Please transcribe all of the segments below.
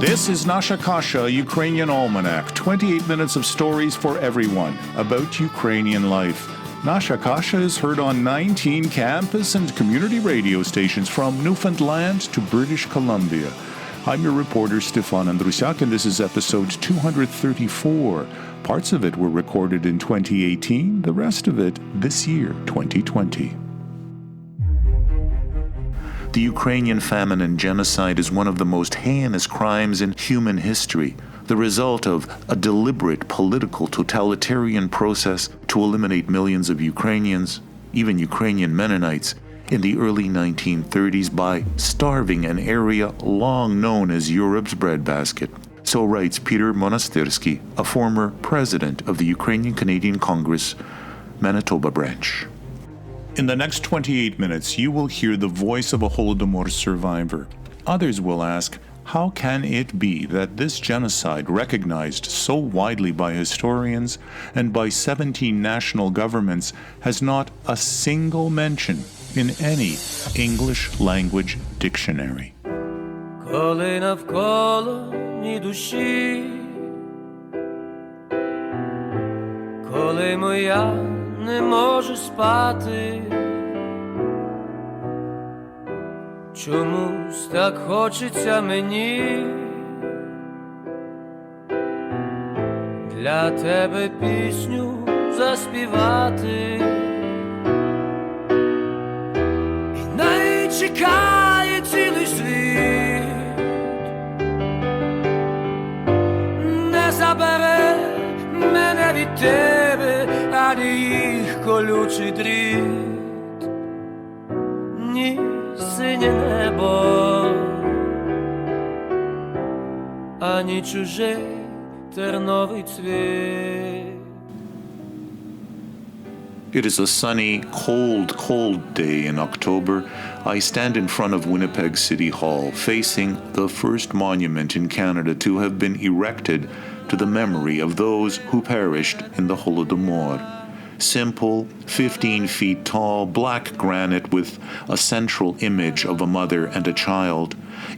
This is Nasha Kasha, Ukrainian Almanac, 28 minutes of stories for everyone about Ukrainian life. Nasha Kasha is heard on 19 campus and community radio stations from Newfoundland to British Columbia. I'm your reporter, Stefan Andrusiak, and this is episode 234. Parts of it were recorded in 2018, the rest of it this year, 2020. The Ukrainian famine and genocide is one of the most heinous crimes in human history, the result of a deliberate political totalitarian process to eliminate millions of Ukrainians, even Ukrainian Mennonites, in the early 1930s by starving an area long known as Europe's breadbasket. So writes Peter Monastyrsky, a former president of the Ukrainian Canadian Congress, Manitoba branch. In the next 28 minutes, you will hear the voice of a Holodomor survivor. Others will ask, how can it be that this genocide, recognized so widely by historians and by 17 national governments, has not a single mention in any English language dictionary? Коли навколо ні душі, коли моя не можу спати, чомусь так хочеться мені для тебе пісню заспівати. І навіть чекає цілий світ, не забере мене від тебе, ані їх колючий дріт, ні синє небо, ані чужий терновий цвіт. It is a sunny, cold day in October. I stand in front of Winnipeg City Hall, facing the first monument in Canada to have been erected to the memory of those who perished in the Holodomor. Simple, 15 feet tall, black granite with a central image of a mother and a child.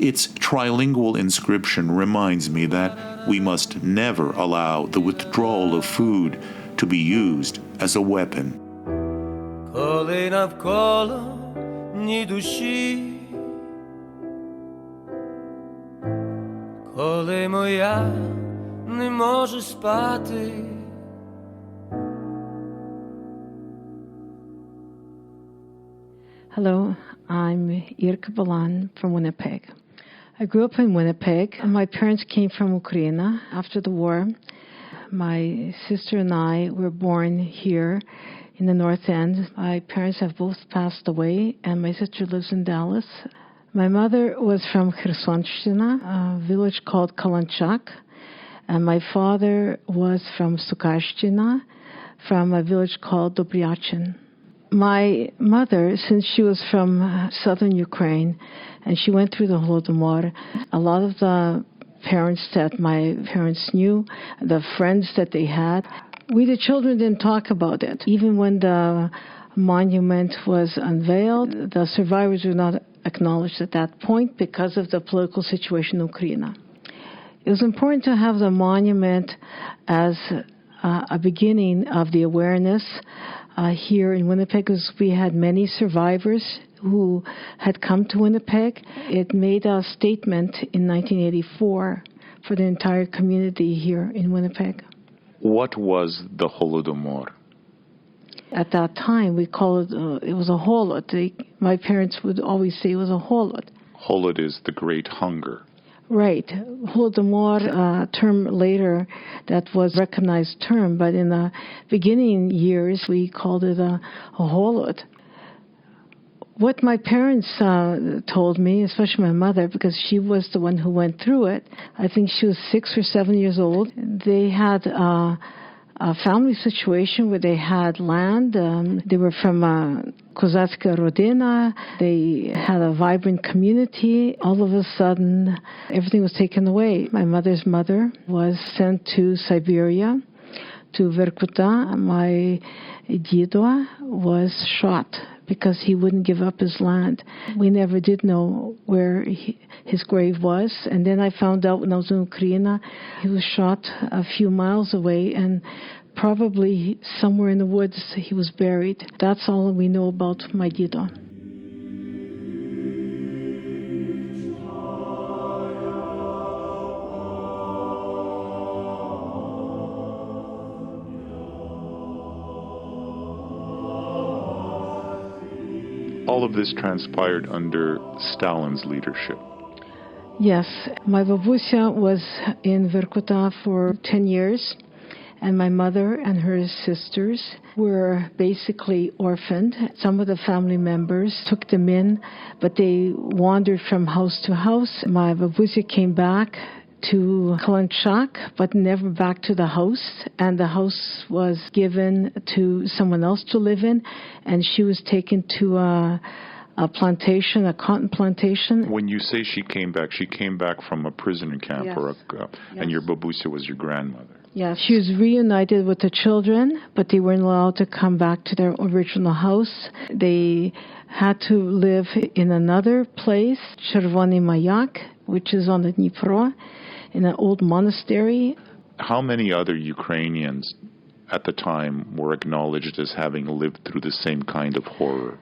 Its trilingual inscription reminds me that we must never allow the withdrawal of food to be used as a weapon. Коли навколо ні душі, коли моя не може спати. Hello, I'm Irka Balan from Winnipeg. I grew up in Winnipeg, and my parents came from Ukraine after the war. My sister and I were born here in the North End. My parents have both passed away, and my sister lives in Dallas. My mother was from Khersonshchina, a village called Kalanchak, and my father was from Sukashchina, from a village called Dobryachin. My mother, since she was from southern Ukraine, and she went through the Holodomor, a lot of the parents that my parents knew, the friends that they had, we the children didn't talk about it. Even when the monument was unveiled, the survivors were not acknowledged at that point because of the political situation in Ukraine. It was important to have the monument as a beginning of the awareness here in Winnipeg, because we had many survivors who had come to Winnipeg. It made a statement in 1984 for the entire community here in Winnipeg. What was the Holodomor? At that time, we called it was a holod. My parents would always say it was a holod. Holod is the Great Hunger. Right. Holodomor, a term later that was a recognized term, but in the beginning years, we called it a holod. What my parents told me, especially my mother, because she was the one who went through it, I think she was 6 or 7 years old. They had a family situation where they had land. They were from Kozacka Rodina. They had a vibrant community. All of a sudden, everything was taken away. My mother's mother was sent to Siberia, to Vorkuta. My Dido was shot because he wouldn't give up his land. We never did know where his grave was. And then I found out when I was in Ukraine, he was shot a few miles away, and probably somewhere in the woods he was buried. That's all we know about my Dido. All of this transpired under Stalin's leadership. Yes, my babusia was in Vorkuta for 10 years, and my mother and her sisters were basically orphaned. Some of the family members took them in, but they wandered from house to house. My babusia came back to Kalanchak, but never back to the house, and the house was given to someone else to live in, and she was taken to a plantation, a cotton plantation. When you say she came back from a prisoner camp, Yes. And your babusia was your grandmother. Yes, she was reunited with the children, but they weren't allowed to come back to their original house. They had to live in another place, Chervony Mayak, which is on the Dnipro, in an old monastery. How many other Ukrainians at the time were acknowledged as having lived through the same kind of horror?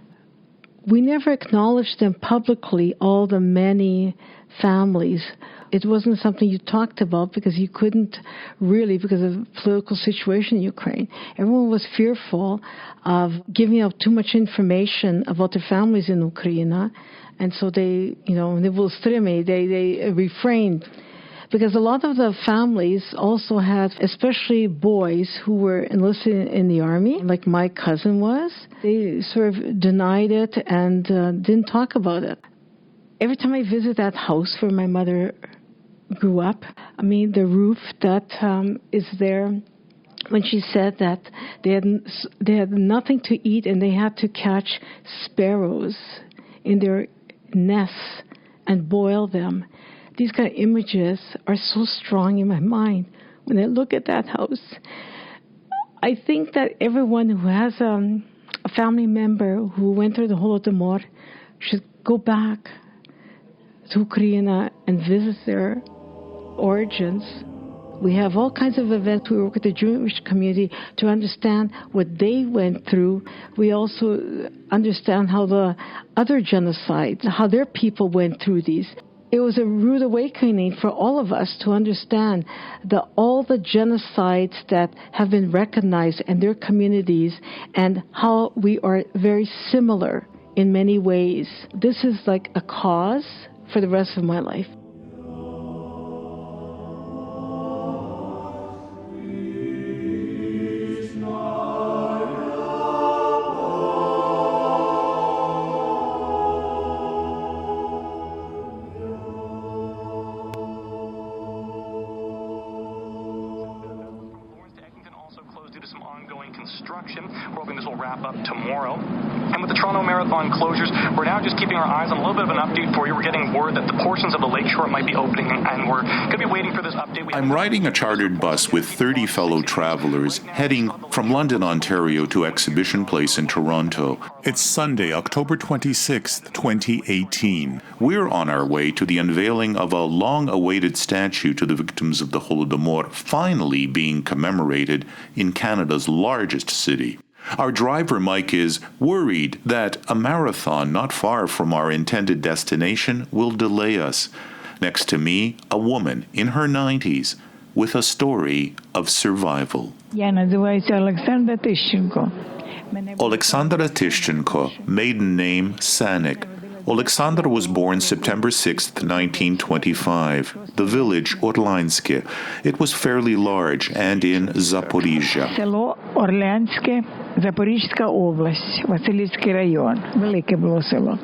We never acknowledged them publicly, all the many families. It wasn't something you talked about because you couldn't really, because of the political situation in Ukraine. Everyone was fearful of giving out too much information about their families in Ukraine, and so they refrained. Because a lot of the families also had, especially boys who were enlisted in the army, like my cousin was. They sort of denied it and didn't talk about it. Every time I visit that house where my mother grew up, the roof that is there, when she said that they had nothing to eat and they had to catch sparrows in their nests and boil them. These kind of images are so strong in my mind when I look at that house. I think that everyone who has a family member who went through the Holodomor should go back to Ukraine and visit their origins. We have all kinds of events. We work with the Jewish community to understand what they went through. We also understand how the other genocides, how their people went through these. It was a rude awakening for all of us to understand that all the genocides that have been recognized in their communities and how we are very similar in many ways. This is like a cause for the rest of my life. Some ongoing construction. We're hoping this will wrap up tomorrow. And with the Toronto Marathon closures, we're now just keeping our eyes on a little bit of an update for you. We're getting word that the portions of the lakeshore might be opening, and we're going to be waiting for this update. I'm riding a chartered bus with 30 fellow travelers heading from London, Ontario to Exhibition Place in Toronto. It's Sunday, October 26th, 2018. We're on our way to the unveiling of a long-awaited statue to the victims of the Holodomor, finally being commemorated in Canada's largest city. Our driver, Mike, is worried that a marathon not far from our intended destination will delay us. Next to me, a woman in her 90s with a story of survival. Я називаюся Олександра Тищенко. Oleksandra Tishchenko, maiden name Sanik. Oleksandra was born September 6, 1925. The village, Orlянське. It was fairly large and in Zaporizhia. Село Орлянське, Запорізька область, Василівський район. Велике було село.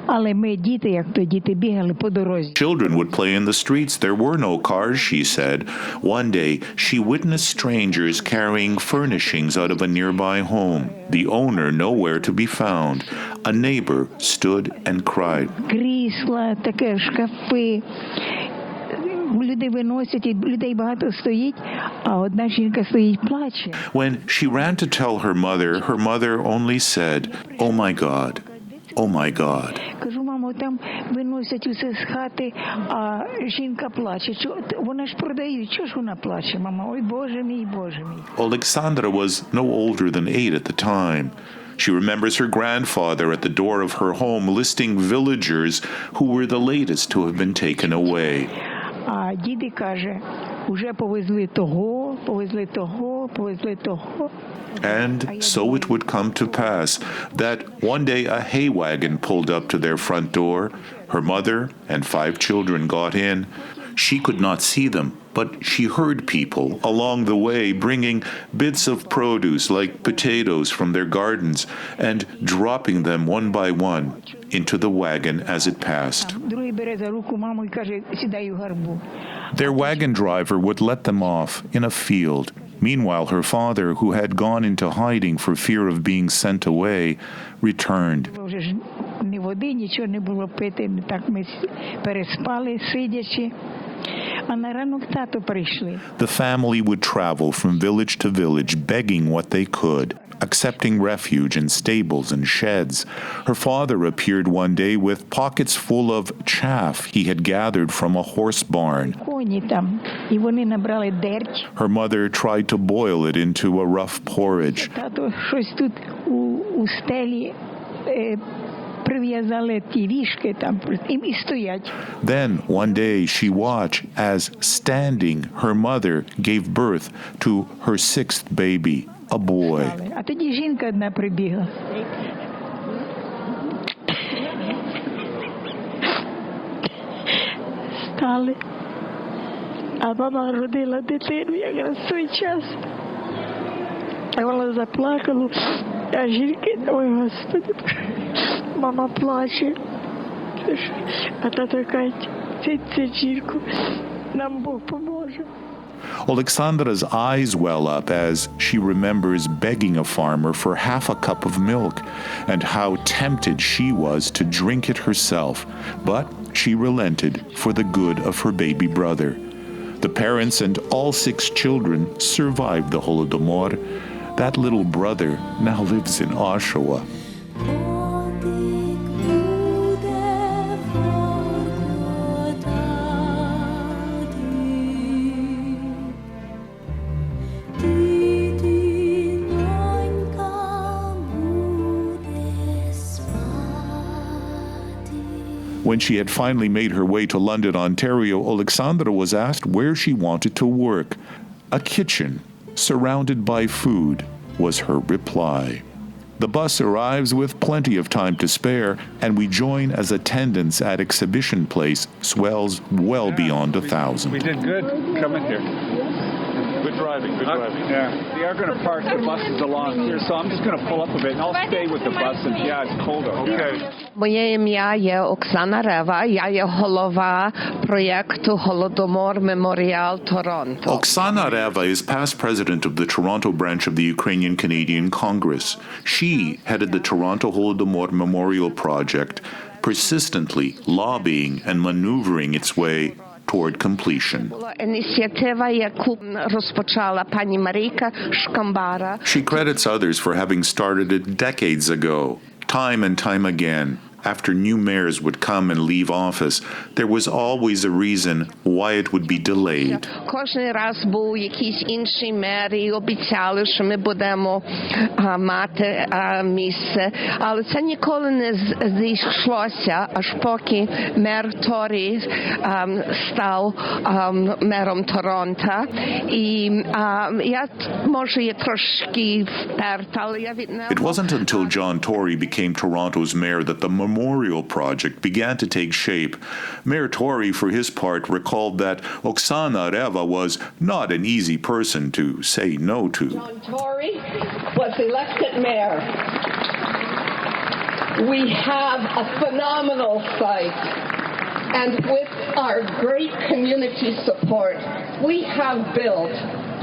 Але ми діти, як то діти, бігали по дорозі. Children would play in the streets. There were no cars, she said. One day, she witnessed strangers carrying furnishings out of a nearby home. The owner nowhere to be found. A neighbor stood and cried. Крісла, таке, шкафи, люди виносять, і людей багато стоїть, а одна жінка стоїть, плаче. When she ran to tell her mother only said, "Oh my God, oh my God." Кажу, мамо, там виносять усе з хати, а жінка плаче. Вона ж продають, чого ж вона плаче, мама? Ой, Боже мій, Боже мій. Alexandra was no older than 8 at the time. She remembers her grandfather at the door of her home listing villagers who were the latest to have been taken away. А діди каже, уже повезли того, повезли того, повезли того. And so it would come to pass that one day a hay wagon pulled up to their front door. Her mother and 5 children got in. She could not see them, but she heard people along the way bringing bits of produce like potatoes from their gardens and dropping them one by one into the wagon as it passed. Другий бере за руку маму і каже, сідай у гарбу. Their wagon driver would let them off in a field. Meanwhile, her father, who had gone into hiding for fear of being sent away, returned. Вже ж ні води, нічого не було пити, так ми переспали, сидячи. А на ранок тато прийшли. The family would travel from village to village, begging what they could, accepting refuge in stables and sheds. Her father appeared one day with pockets full of chaff he had gathered from a horse barn. Коні там, і вони набрали дерть. Her mother tried to boil it into a rough porridge. Тато щось тут у стелі прив'язали ті вішки там, і стоять. Then, one day, she watched as, standing, her mother gave birth to her 6th baby, a boy. А тоді жінка одна прибігла. Стали. А мама родила дитину якраз в той час. А вона заплакала, а жінки, ой, Господи, мама плаче. А тато каже, це жінку, нам Бог поможе. Alexandra's eyes well up as she remembers begging a farmer for half a cup of milk and how tempted she was to drink it herself, but she relented for the good of her baby brother. The parents and all 6 children survived the Holodomor. That little brother now lives in Oshawa. When she had finally made her way to London, Ontario, Alexandra was asked where she wanted to work. A kitchen, surrounded by food, was her reply. The bus arrives with plenty of time to spare, and we join as attendants at exhibition place swells well beyond 1,000. We did good coming here. Good driving, good driving. Yeah, we are going to park the buses along here, so I'm just going to pull up a bit, and I'll stay with the bus, and yeah, it's cold out. Okay. Моє ім'я є Оксана Рева, я є голова проєкту Holodomor Memorial Toronto. Oksana Reva is past president of the Toronto branch of the Ukrainian Canadian Congress. She headed the Toronto Holodomor Memorial Project, persistently lobbying and maneuvering its way toward completion. Ініціатива, яку розпочала пані Марійка Шкамбара. She credits others for having started it decades ago. Time and time again, after new mayors would come and leave office, there was always a reason why it would be delayed. Кожен раз був якийсь інший мер і обіцяли, що ми будемо мати місце. Але це ніколи не зійшлося, аж поки мер Торі став мером Торонто. І я, може, є трошки вперта, але я від нього... It wasn't until John Tory became Toronto's mayor that the memorial project began to take shape. Mayor Tory, for his part, recalled that Oksana Reva was not an easy person to say no to. John Tory was elected mayor. We have a phenomenal site, and with our great community support, we have built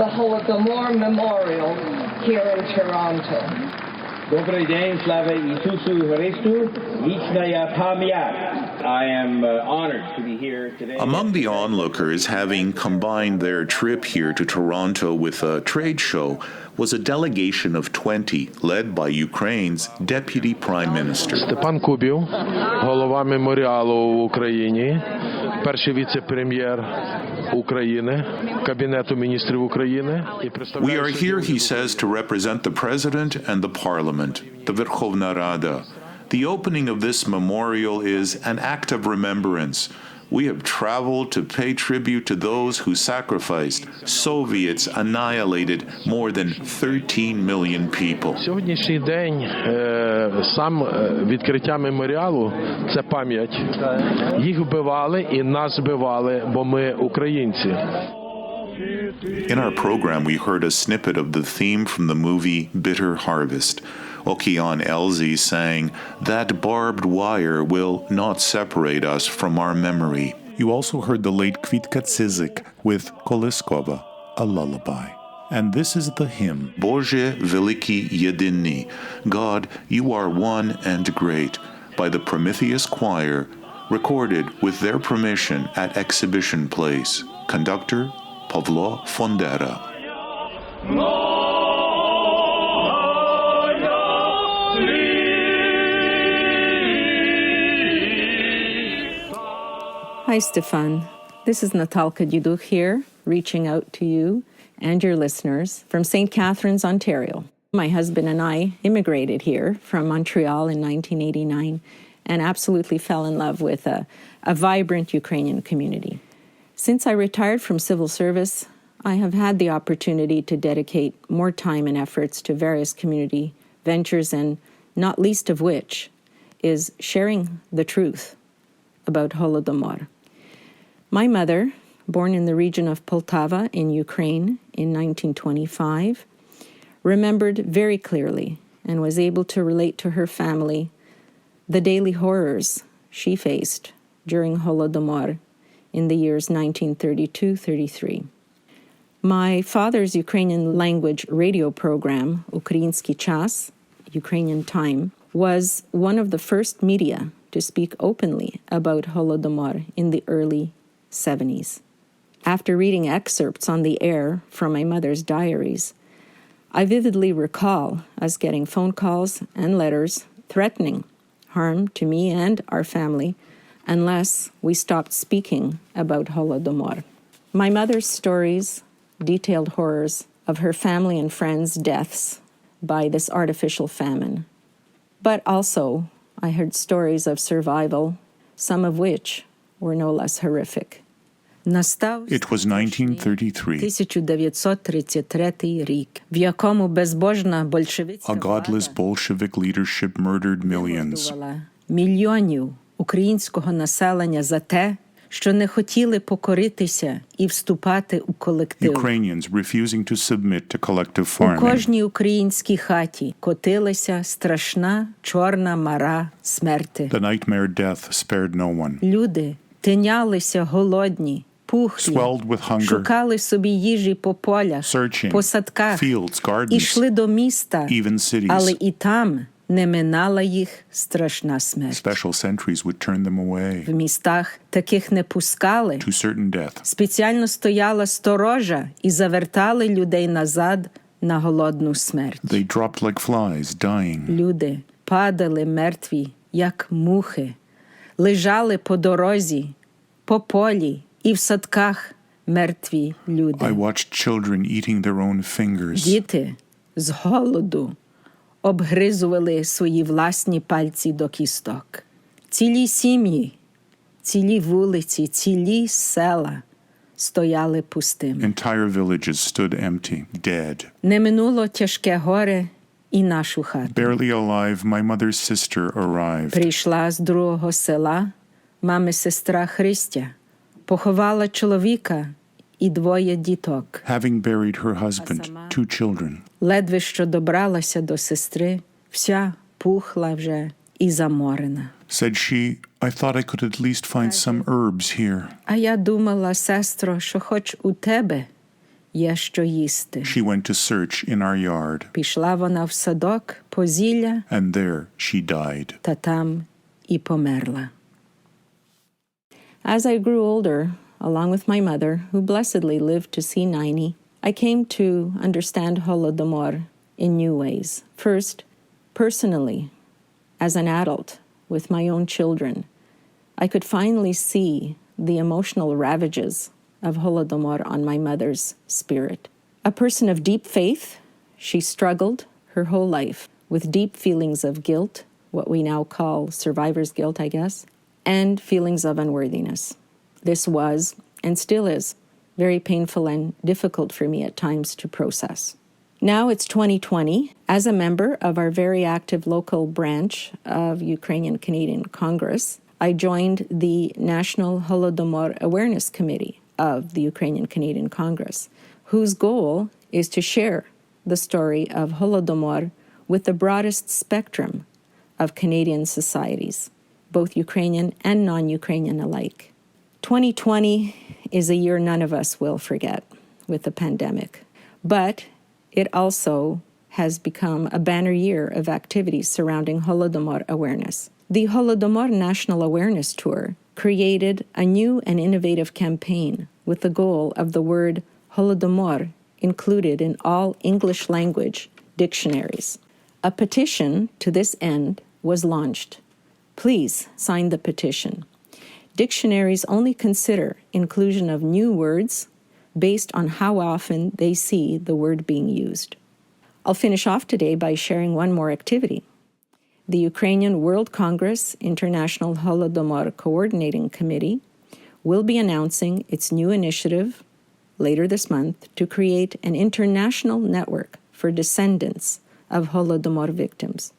the Holodomor Memorial here in Toronto. Добрий день, слава Ісусу Христу, вічна я пам'ять. I am honored to be here today. Among the onlookers, having combined their trip here to Toronto with a trade show, was a delegation of 20, led by Ukraine's Deputy Prime Minister. Степан Кубів, голова меморіалу в Україні, перший віце-прем'єр України, Кабінету міністрів України. We are here, he says, to represent the President and the Parliament, the Verkhovna Rada. The opening of this memorial is an act of remembrance. We have traveled to pay tribute to those who sacrificed. Soviets annihilated more than 13 million people. Сьогоднішній день сам відкриття меморіалу – це пам'ять. Їх вбивали і нас вбивали, бо ми українці. In our program, we heard a snippet of the theme from the movie Bitter Harvest. Okean Elzy sang, "That barbed wire will not separate us from our memory." You also heard the late Kvitka Cizik with Koleskova, a lullaby. And this is the hymn, Bože Veliki Jedini, God, you are one and great, by the Prometheus Choir, recorded with their permission at Exhibition Place. Conductor, Pavlo Fondera. Hi, Stefan. This is Natalka Duduch here, reaching out to you and your listeners from St. Catharines, Ontario. My husband and I immigrated here from Montreal in 1989 and absolutely fell in love with a vibrant Ukrainian community. Since I retired from civil service, I have had the opportunity to dedicate more time and efforts to various community ventures, and not least of which is sharing the truth about Holodomor. My mother, born in the region of Poltava in Ukraine in 1925, remembered very clearly and was able to relate to her family the daily horrors she faced during Holodomor in the years 1932-33. My father's Ukrainian language radio program, Ukrainski Chas, Ukrainian Time, was one of the first media to speak openly about Holodomor in the early 70s. After reading excerpts on the air from my mother's diaries, I vividly recall us getting phone calls and letters threatening harm to me and our family unless we stopped speaking about Holodomor. My mother's stories detailed horrors of her family and friends' deaths by this artificial famine. But also, I heard stories of survival, some of which were no less horrific. It was 1933. 1933 рік, в якому безбожна большевицька A godless Bolshevik leadership murdered millions. мільйонів українського населення за те, що не хотіли покоритися і вступати у колектив. Ukrainians refusing to submit to collective У farming. кожній українській хаті котилася страшна чорна мара смерти. The nightmare death spared no one. Люди тинялися голодні, пухлі, Swelled with hunger, шукали собі їжі по полях, searching, по садках, fields, gardens, ішли до міста, even cities. але і там не минала їх страшна смерть. Special sentries would turn them away В містах таких не пускали. to certain death. Спеціально стояла сторожа і завертали людей назад на голодну смерть. They dropped like flies, dying. Люди падали мертві, як мухи, лежали по дорозі, по полі і в садках мертві люди. I watched children eating their own fingers. Діти з голоду обгризували свої власні пальці до кісток. Цілі сім'ї, цілі вулиці, цілі села стояли пустими. Entire villages stood empty, dead. Не минуло тяжке горе і нашу хату. Barely alive, my mother's sister arrived. Прийшла з другого села мами сестра Христя, поховала чоловіка і двоє діток. Having buried her husband, 2 children. Ледве що добралася до сестри, вся пухла вже і заморена. Said she, I thought I could at least find some herbs here. А я думала, сестро, що хоч у тебе є що їсти. She went to search in our yard, Пішла вона в садок по зілля, and there she died. та там і померла. As I grew older, along with my mother, who blessedly lived to see 90, I came to understand Holodomor in new ways. First, personally, as an adult with my own children, I could finally see the emotional ravages of Holodomor on my mother's spirit. A person of deep faith, she struggled her whole life with deep feelings of guilt, what we now call survivor's guilt, I guess, and feelings of unworthiness. This was, and still is, very painful and difficult for me at times to process. Now it's 2020. As a member of our very active local branch of Ukrainian Canadian Congress, I joined the National Holodomor Awareness Committee of the Ukrainian Canadian Congress, whose goal is to share the story of Holodomor with the broadest spectrum of Canadian societies, both Ukrainian and non-Ukrainian alike. 2020 is a year none of us will forget with the pandemic, but it also has become a banner year of activities surrounding Holodomor awareness. The Holodomor National Awareness Tour created a new and innovative campaign with the goal of the word Holodomor included in all English language dictionaries. A petition to this end was launched. Please sign the petition. Dictionaries only consider inclusion of new words based on how often they see the word being used. I'll finish off today by sharing one more activity. The Ukrainian World Congress International Holodomor Coordinating Committee will be announcing its new initiative later this month to create an international network for descendants of Holodomor victims.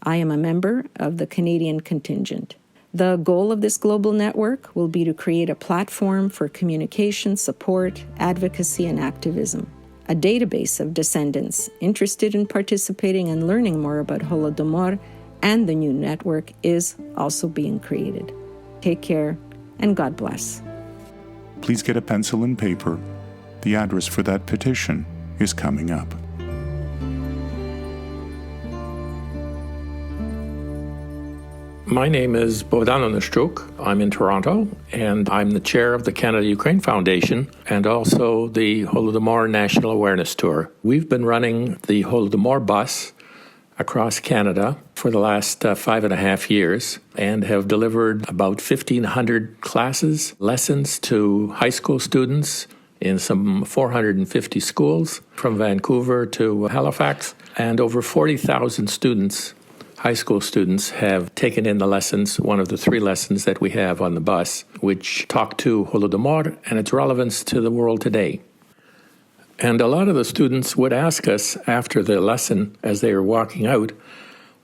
I am a member of the Canadian contingent. The goal of this global network will be to create a platform for communication, support, advocacy, and activism. A database of descendants interested in participating and learning more about Holodomor and the new network is also being created. Take care, and God bless. Please get a pencil and paper. The address for that petition is coming up. My name is Bogdan Onishchuk. I'm in Toronto, and I'm the chair of the Canada-Ukraine Foundation and also the Holodomor National Awareness Tour. We've been running the Holodomor bus across Canada for the last 5.5 years and have delivered about 1,500 classes, lessons to high school students in some 450 schools from Vancouver to Halifax, and over 40,000 students, high school students, have taken in the lessons, one of the 3 lessons that we have on the bus, which talk to Holodomor and its relevance to the world today. And a lot of the students would ask us after the lesson, as they were walking out,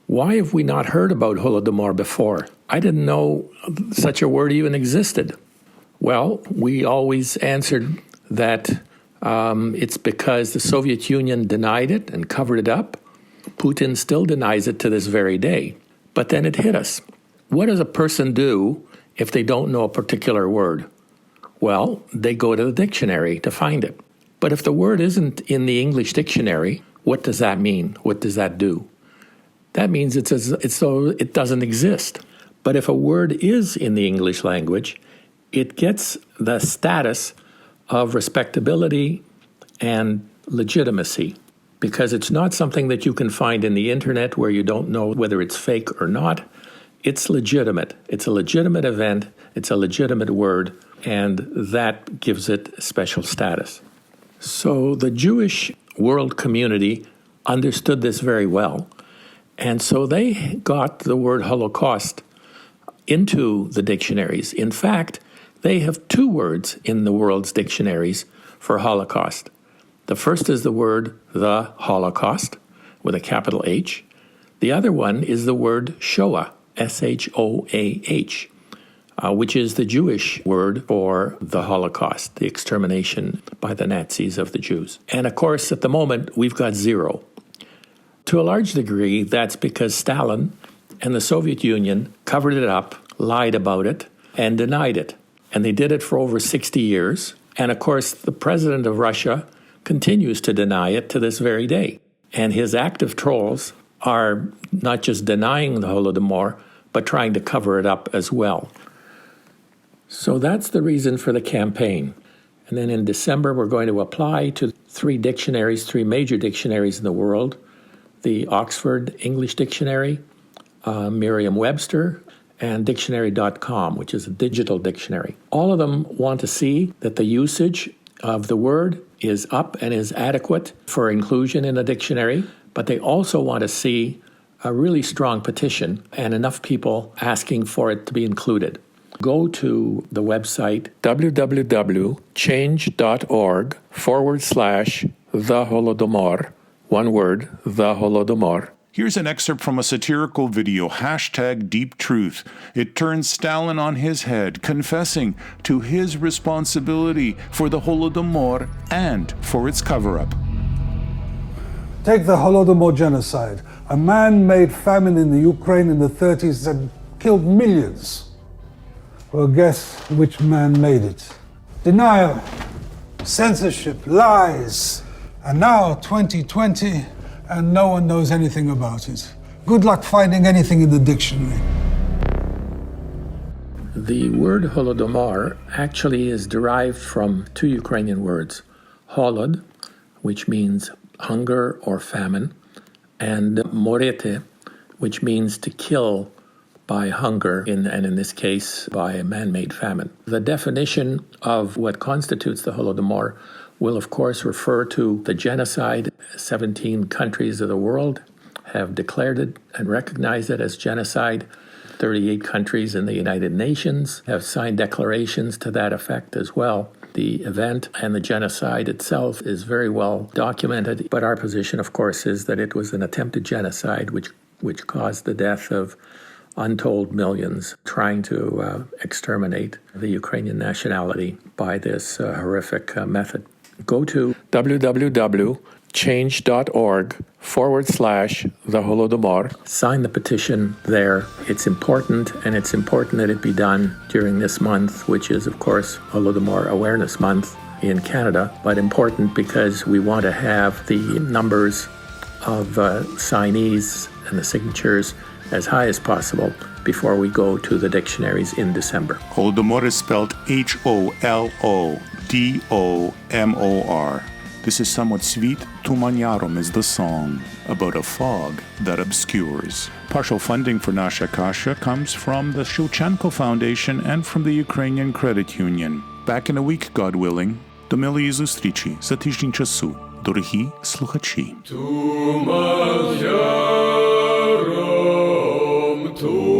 why have we not heard about Holodomor before? I didn't know such a word even existed. Well, we always answered that it's because the Soviet Union denied it and covered it up. Putin still denies it to this very day. But then it hit us. What does a person do if they don't know a particular word? Well, they go to the dictionary to find it. But if the word isn't in the English dictionary, what does that mean? What does that do? That means it's though it doesn't exist. But if a word is in the English language, it gets the status of respectability and legitimacy, because it's not something that you can find in the internet where you don't know whether it's fake or not. It's legitimate. It's a legitimate event. It's a legitimate word, and that gives it special status. So the Jewish world community understood this very well, and so they got the word Holocaust into the dictionaries. In fact, they have 2 words in the world's dictionaries for Holocaust. The first is the word the Holocaust, with a capital H. The other one is the word Shoah, S-H-O-A-H, which is the Jewish word for the Holocaust, the extermination by the Nazis of the Jews. And of course, at the moment, we've got 0. To a large degree, that's because Stalin and the Soviet Union covered it up, lied about it, and denied it. And they did it for over 60 years. And of course, the president of Russia continues to deny it to this very day. And his active trolls are not just denying the Holodomor, but trying to cover it up as well. So that's the reason for the campaign. And then in December, we're going to apply to 3 major dictionaries in the world: the Oxford English Dictionary, Merriam-Webster, and dictionary.com, which is a digital dictionary. All of them want to see that the usage of the word is up and is adequate for inclusion in a dictionary, but they also want to see a really strong petition and enough people asking for it to be included. Go to the website www.change.org/the Holodomor, one word, the Holodomor. Here's an excerpt from a satirical video, #DeepTruth. It turns Stalin on his head, confessing to his responsibility for the Holodomor and for its cover-up. Take the Holodomor genocide, a man-made famine in the Ukraine in the 30s that killed millions. Well, guess which man made it? Denial, censorship, lies. And now, 2020, and no one knows anything about it. Good luck finding anything in the dictionary. The word Holodomor actually is derived from 2 Ukrainian words, holod, which means hunger or famine, and morete, which means to kill by hunger, and in this case, by a man-made famine. The definition of what constitutes the Holodomor will, of course, refer to the genocide. 17 countries of the world have declared it and recognized it as genocide. 38 countries in the United Nations have signed declarations to that effect as well. The event and the genocide itself is very well documented, but our position, of course, is that it was an attempted genocide which caused the death of untold millions, trying to exterminate the Ukrainian nationality by this horrific method. Go to www.change.org/the Holodomor. Sign the petition there. It's important, and it's important that it be done during this month, which is, of course, Holodomor Awareness Month in Canada, but important because we want to have the numbers of signees and the signatures as high as possible before we go to the dictionaries in December. Holodomor is spelled Holodomor. This is somewhat sweet. Tumanyarum is the song about a fog that obscures. Partial funding for Nasha Kasha comes from the Shevchenko Foundation and from the Ukrainian Credit Union. Back in a week, God willing. До милої зустрічі за тиждень часу, дорогі слухачі. Tu